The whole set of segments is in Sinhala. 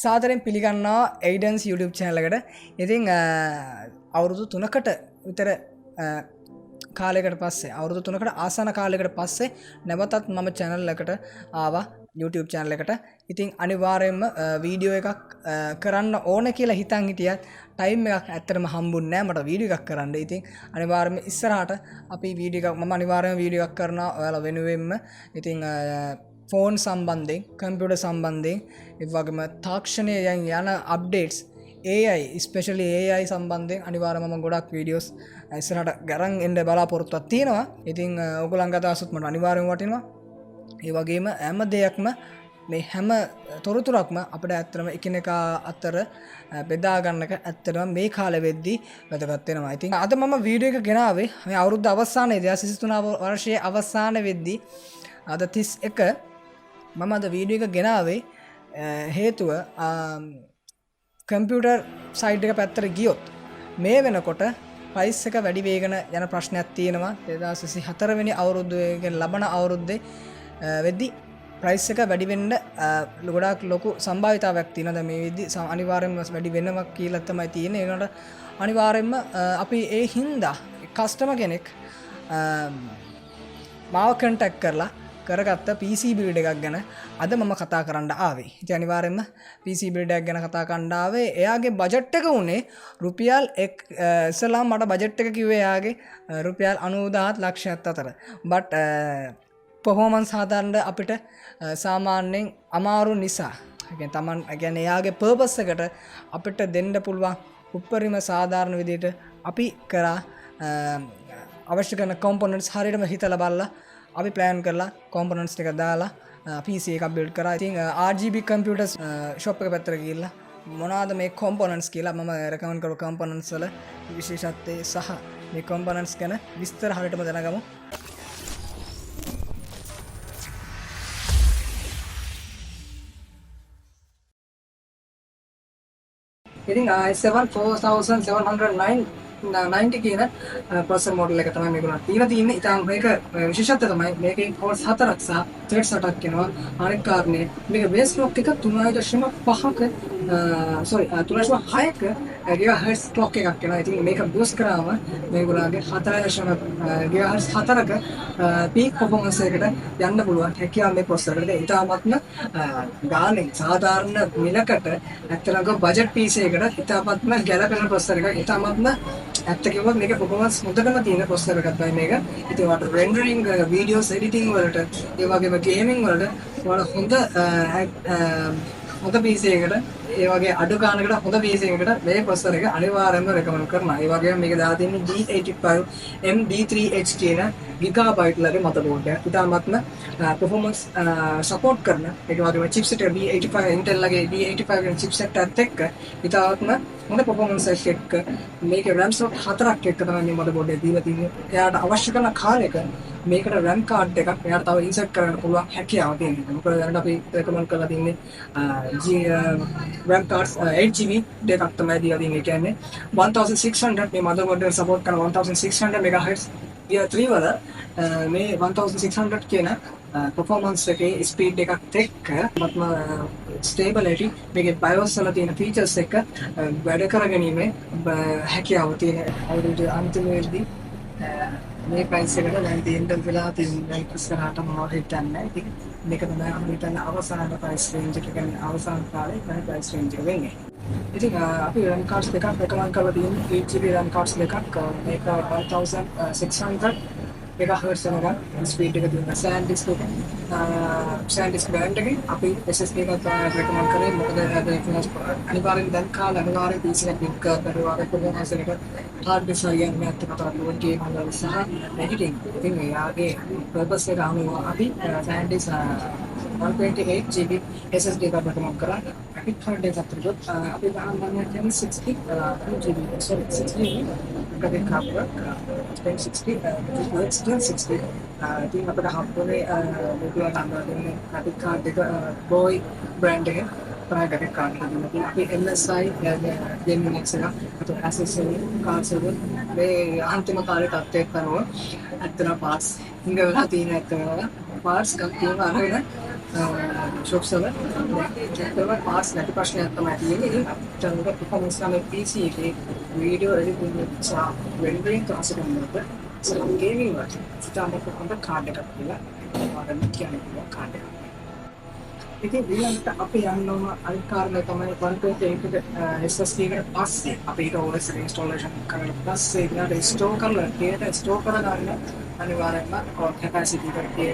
සාදරයෙන් පිළිගන්නවා AIDEN YouTube channel එකට. ඉතින් අවුරුදු 3කට විතර කාලයකට පස්සේ අවුරුදු 3කට ආසන්න කාලයකට පස්සේ නැවතත් මම channel එකට ආවා YouTube channel එකට. ඉතින් අනිවාර්යයෙන්ම වීඩියෝ එකක් කරන්න ඕන කියලා හිතන් හිටියත් ටයිම් එකක් ඇත්තටම හම්බුන්නේ නැහැ මට වීඩියෝ එකක් කරන්න. ඉතින් අනිවාර්යයෙන්ම ඉස්සරහට අපි වීඩියෝ එකක් මම අනිවාර්යයෙන්ම වීඩියෝ එකක් කරනවා ඔයාලා වෙනුවෙන්ම. ඉතින් ෆෝන් සම්බන්ධයෙන් කම්පියුටර් සම්බන්ධයෙන් ඒ වගේම තාක්ෂණයෙන් යන අප්ඩේට්ස් AI especially AI සම්බන්ධයෙන් අනිවාර්යයෙන්ම මම ගොඩක් වීඩියෝස් ඉස්සරහට ගරන් එන්න බලාපොරොත්තුවක් තියෙනවා. ඉතින් ඔයගොල්ලන්ගේ අදහසත් මට අනිවාර්යයෙන්ම වටිනවා. ඒ වගේම හැම දෙයක්ම මේ හැම තොරතුරක්ම අපිට ඇත්තටම එකිනෙකා අතර බෙදා ගන්නක ඇත්තටම මේ කාලෙ වෙද්දී වැදගත් වෙනවා. ඉතින් අද මම වීඩියෝ එක ගෙනාවේ මේ අවුරුද්ද අවසානයේදී 2023 වර්ෂයේ අවසාන වෙද්දී අද 31 මම අද වීඩියෝ එක ගෙනාවේ හේතුව කම්පියුටර් සයිඩ් එක පැත්තට ගියොත් මේ වෙනකොට ප්‍රයිස් එක වැඩි වේගන යන ප්‍රශ්නයක් තියෙනවා. 2024 වෙනි අවුරුද්දේ ලබන අවුරුද්දේ වෙද්දී ප්‍රයිස් එක වැඩි වෙන්න ගොඩාක් ලොකු සම්භාවිතාවයක් තියෙනවා. දැන් මේ වෙද්දී අනිවාර්යයෙන්ම වැඩි වෙනවා කියලා තමයි තියෙන්නේ. ඒනට අනිවාර්යයෙන්ම අපි ඒ හින්දා කස්ටමර් කෙනෙක් මාව කන්ටැක්ට් කරලා කරගත්ත PC build එකක් ගැන අද මම කතා කරන්න ආවේ. ඉතින් අනිවාර්යයෙන්ම PC build එකක් ගැන කතා කරන්න ආවේ. එයාගේ බජට් එක උනේ රුපියල් ඉස්සලාම මට බජට් එක කිව්වේ එයාගේ රුපියල් 90000 ලක්ෂයක් අතර. but performance සාධාරණ අපිට සාමාන්‍යයෙන් අමාරු නිසා කියන්නේ එයාගේ purpose එකට අපිට දෙන්න පුළුවන් උපරිම සාධාරණ විදිහට අපි කරා අවශ්‍ය කරන components හරියටම හිතලා බලලා අපි plan කරලා components ටික දාලා PC එකක් build කරා. ඉතින් RGB computers shop එක පැත්තට ගිහිල්ලා මොනවාද මේ components කියලා මම recommend කරපු components වල විශේෂත්වය සහ මේ components ගැන විස්තර හරියටම දැනගමු. ඉතින් i7 4709 කියන processor model එක තමයි මේගොල්ලන් තියෙන්නේ. ඉතින් මේක විශේෂත්වය තමයි මේකේ cores 4ක් සහ threads 8ක් වෙනවා. අනෙක් කාරණේ මේක base clock එක 3.5ක 3.6ක GHz clock එකක් වෙනවා. ඉතින් මේක boost කරාම මේගොල්ලන්ගේ 4.0 GHz 4ක peak performance එකට යන්න පුළුවන් හැකියාව මේ processor එකට. ඊටාත්ම ගානේ සාධාරණ මිලකට ඇත්තටම budget PC එකට ඊටාත්ම ගැළපෙන processor එකක්. ඊටාත්ම ඇත්ත කිව්වොත් මේක performance හොඳටම තියෙන processor එකක් තමයි මේක. ඉතින් ඔයාලට rendering videos editing වලට ඒ වගේම gaming වලට ඔයාලා හොඳ PC එකකට ඒ වගේ අඩු ගානකට හොඳ PC එකකට මේ processor එක අනිවාර්යයෙන්ම recommend කරනවා. ඒ වගේම මේක දාලා තියෙන්නේ D85MD3H කියන gigabyte ලගේ motherboard එකක්. ඊටාත්ම performance support කරන ඒ වගේම chipset එක D85 Intel ලගේ D85 කියන chipset එකත් එක්ක ඊටාත්ම හොඳ performance එකක් මේක RAM slot 4ක් එක්ක තමයි මේ motherboard එක දීලා තියෙන්නේ. එයාට අවශ්‍ය කරන කාලයක මේකට RAM card එකක් එයාට තව insert කරන්න පුළුවන් හැකියාව තියෙනවා. මොකද දැනට අපි recommend කරලා තින්නේ RAM cards 8GB දෙකක් තමයි දීලා තියෙන්නේ. ඒ කියන්නේ 1600 මේ motherboard එක support කරන 1600 MHz Gear 3 වල මේ 1600 කියන performance එකේ speed එකත් එක්ක මත්ම stability මේකේ BIOS වල තියෙන features එක වැඩ කරගැනීමේ හැකියාව තියෙන අවුරුදු අන්තිමේදී මේ price එකට දැන් තියෙන්න වෙලා තියෙන ඉස්සරහට මොනවද හිතන්නේ. ඉතින් මේක තමයි අපි හිතන අවසාන price range එක කියන්නේ අවසාන කාලේ තමයි price range එක වෙන්නේ. ඉතින් අපි RAM cards දෙකක් recommend කරලා තියෙන්නේ 8GB RAM cards දෙකක් මේක 1600 MHz වෙනකන් ස්පීඩ් එක තියෙනවා. SanDisk එක SanDisk brand එකේ අපි SSD එකක් recommend කරේ. මොකද අනිවාර්යෙන් දැන් කාලේ අනිවාර්යෙන් PC එකක් පික් කරලා performance එක hard disk හරියට මේකට කතා කරන game වල සහ editing. ඉතින් එයාගේ purpose එක අනුව අපි SanDisk 128GB SSD එකක් recommend කරා. graphic card එක අතරට අපි ගහන්නේ 1060 2GB sorry 6GB graphic card එක 1060 1060 ඉතින් අපිට හම්බුනේ මොකක්ද ගන්න graphic card එක boy brand එකේ තමයි graphic card එක දුන්නේ. අපි MSI gaming එක අත accessory cards එක මේ අන්තිම කාලේ තත්ත්වයක් කරනවා. ඇත්තට parts ඉංග වෙලා තියෙන ඇත්තම parts එකක් තියෙනවා අරගෙන ෂොප්ස් වල ඒකම පාස් නැති ප්‍රශ්නයක් තමයි තියෙන්නේ. ඉතින් අපිට performance නම් PC එකේ වීඩියෝ එඩිටින් සහ රෙන්ඩරින් ක්ලාස් එකක් ගන්නකොට සම ගේමින් වලට සිතාමක කොහොමද කාඩ් එකක් කියලා ඔයාලට කියන්නේ කාඩ් එකක්. ඉතින් ඊළඟට අපි යන්න ඕන අනිත් කාරණය තමයි 128 SSD එකට පස්සේ අපි ඒක OS ඉන්ස්ටෝලේෂන් කරලා පස්සේ ඊළඟට ස්ටෝර් කරලා data ස්ටෝර් කරගන්න අනිවාර්යයෙන්ම capacity එකේ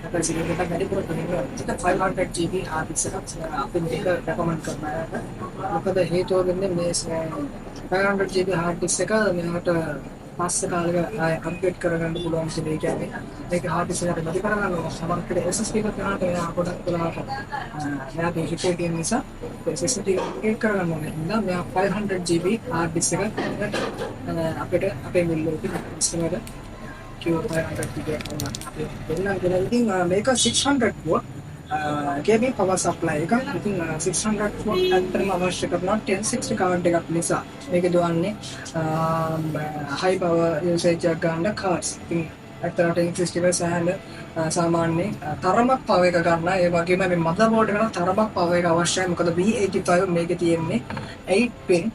capacity එක වැඩිපුර දෙනවා. ඒක 500 GB hard disk එකක් අපි මේක recommend කරනවා. මොකද හේතුව වෙන්නේ මේ 500 GB hard disk එක මෙයාට පස්සේ කාලෙක අප්ඩේට් කරගන්න පුළුවන් කියලා. ඒ කියන්නේ මේක hard disk එකට වැඩි කරගන්න ඕන. සමහරවිට SSD එක කරාට එයා ගොඩක් වෙලාවට එයාගේ හිතේ තියෙන නිසා SSD එක කරගන්න ඕනේ. ඉතින් මෙයා 500 GB hard disk එක අපිට අපේ මිල්ලේ ඉස්සරහට Q500 GB එකක් වුණා. ඉතින් මේක 600 watt KB power supply එක. ඉතින් 600 watt ඇත්තටම අවශ්‍ය කරන 1060 card එකක් නිසා මේක දුවන්නේ high power usage එකක් ගන්න cards. ඉතින් ඇත්තට 1060 එක සාමාන්‍ය තරමක් power එක ගන්න. ඒ වගේම මේ motherboard එකට තරමක් power එක අවශ්‍යයි. මොකද V85 මේකේ තියෙන්නේ 8 pin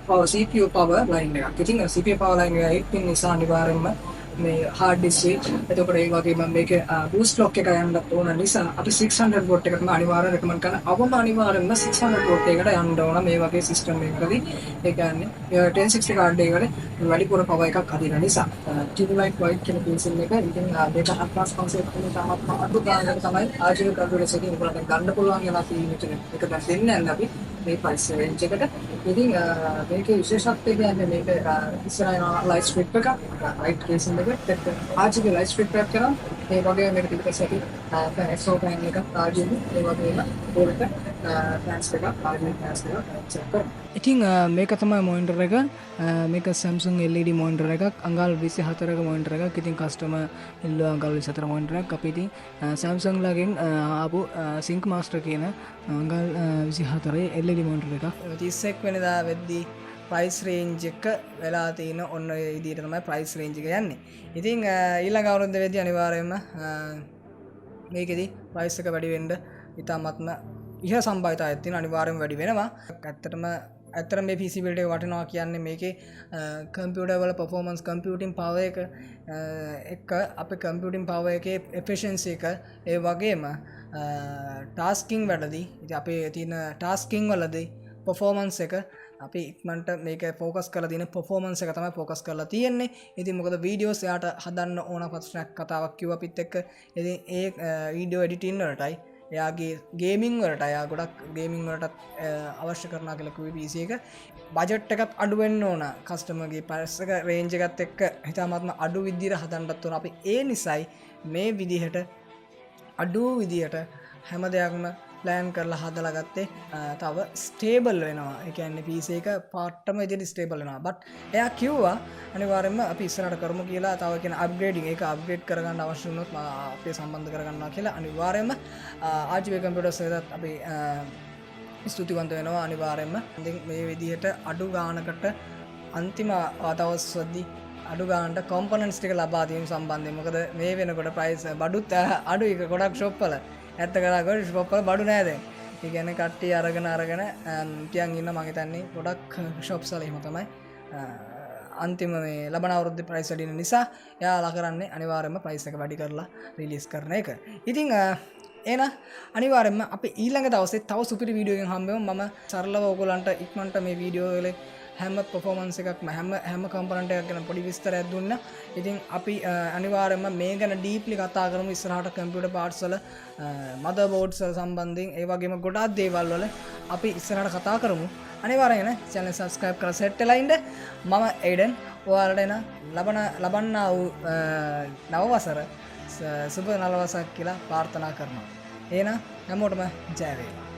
power CPU power line එකක්. ඉතින් CPU power line එක 8 pin නිසා අනිවාර්යෙන්ම මේ hard disk එක එතකොට ඒ වගේම මේකේ boost clock එක යන්න ඕන නිසා අපි 600 watt එකටම අනිවාර්යයෙන් recommend කරන අවම අනිවාර්යෙන්ම 600 watt එකකට යන්න ඕන මේ වගේ system එකකදී. ඒ කියන්නේ 1060 card එකකට වැඩිපුර power එකක් අදින නිසා Tubelite white කියන pencil එක ඉතින් මේක advanced concept එකේ තාමත් අඩු ගානකට තමයි ආජීව calculator එකකින් උගලට ගන්න පුළුවන් කියලා තියෙන එක දැන් දෙන්නේ නැහැ අපි මේ price range එකට. ඉතින් මේකේ විශේෂත්වය කියන්නේ මේක ඉස්සරහින් light strip එක light casing ආජීව ලයිට් ස්ට්‍රිප් රැප් කරා ඒ වගේ මේක පිටපස්ස ඇති SO ෆෑන් එක ආජීව ඒ වගේම පොරට ෆෑන්ස් එක ආජීව ෆෑන්ස් එක චෙක් කරා. ඉතින් මේක තමයි මොනිටර් එක. මේක Samsung LED මොනිටර් එකක් අඟල් 24ක මොනිටර් එකක්. ඉතින් කස්ටමර් ඉල්ලුවා අඟල් 24 මොනිටර් එකක්. අපි ඉතින් Samsung ලාගෙන් ආපු Sync Master කියන අඟල් 24 LED මොනිටර් එකක් 31 වෙනිදා වෙද්දී price range එක වෙලා තියෙන ඔන්න ඔය විදිහට තමයි price range එක යන්නේ. ඉතින් ඊළඟ අවුරුද්ද වෙද්දී අනිවාර්යයෙන්ම මේකෙදි price එක වැඩි වෙන්න ඉතාමත්ම ඉහළ සම්භාවිතාවයක් තියෙන අනිවාර්යයෙන්ම වැඩි වෙනවා. ඇත්තටම මේ PC build එක වටිනවා කියන්නේ මේකේ computer වල performance computing power එක අපේ computing power එකේ efficiency එක ඒ වගේම tasking වලදී ඉතින් අපේ තියෙන tasking වලදී performance එක අපි ඉක්මනට මේක ફોකස් කරලා තියෙන performance එක තමයි ફોකස් කරලා තියෙන්නේ. ඉතින් මොකද වීඩියෝස් එයාට හදන්න ඕන ප්‍රශ්නයක් කතාවක් කිව්වා අපිත් එක්ක. ඉතින් ඒ වීඩියෝ එඩිටින් වලටයි එයාගේ ගේමින් වලට එයා ගොඩක් ගේමින් වලටත් අවශ්‍ය කරනවා කියලා කිව්වේ PC එක. බජට් එකත් අඩු වෙන්න ඕන. කස්ටමර්ගේ price එක range එකත් එක්ක හිතාමත්ම අඩු විදියට හදන්නත් ඕන. අපි ඒ නිසයි මේ විදිහට අඩු විදියට හැම දෙයක්ම ප්ලෑන් කරලා හදලා ගත්තේ. තව ස්ටේබල් වෙනවා. ඒ කියන්නේ PC එක පාටම විදිහට ස්ටේබල් වෙනවා. බට් එයා කිව්වා අනිවාර්යයෙන්ම අපි ඉස්සරහට කරමු කියලා. තව කියන අප්ග්‍රේඩින් ඒක අප්ග්‍රේඩ් කරගන්න අවශ්‍ය වුණොත් අපේ සම්බන්ධ කරගන්නවා කියලා. අනිවාර්යයෙන්ම ආජීව කම්පියුටර්ස් එකත් අපි ස්තුතිවන්ත වෙනවා අනිවාර්යයෙන්ම. ඉතින් මේ විදිහට අඩු ගානකට අන්තිම දවස්වලදී අඩු ගානට කොම්පොනන්ට්ස් ටික ලබා දීම සම්බන්ධයෙන්. මොකද මේ වෙනකොට ප්‍රයිස් බඩුත් අඩු එක ගොඩක් ෂොප් වල ඇත්ත කරාගොඩ ෂොප් වල බඩු නෑ දැන්. ඒ කියන්නේ කට්ටිය අරගෙන තියන් ඉන්න මම හිතන්නේ ගොඩක් ෂොප්ස් වල එහෙම තමයි අන්තිම මේ ලබන අවුරුද්දේ ප්‍රයිස් වැඩි වෙන නිසා එයාලා කරන්නේ අනිවාර්යයෙන්ම ප්‍රයිස් එක වැඩි කරලා රිලීස් කරන එක. ඉතින් එහෙනම් අනිවාර්යයෙන්ම අපි ඊළඟ දවසේ තව සුපිරි වීඩියෝ එකකින් හම්බෙමු. මම සරලව ඔයගොල්ලන්ට ඉක්මනට මේ වීඩියෝ වල හැම performance එකක්ම හැම component එකක් ගැන පොඩි විස්තරයක් දුන්නා. ඉතින් අපි අනිවාර්යයෙන්ම මේ ගැන deeply කතා කරමු ඉස්සරහට computer parts වල motherboards වල සම්බන්ධයෙන් ඒ වගේම ගොඩාක් දේවල් වල අපි ඉස්සරහට කතා කරමු. අනිවාර්යයෙන් channel subscribe කරලා set වෙලා ඉන්න. මම AIDEN ඔයාලට එන ලබන්නා වූ නව වසර සුබ නව වසරක් කියලා ප්‍රාර්ථනා කරනවා. එහෙනම් හැමෝටම ජය වේවා.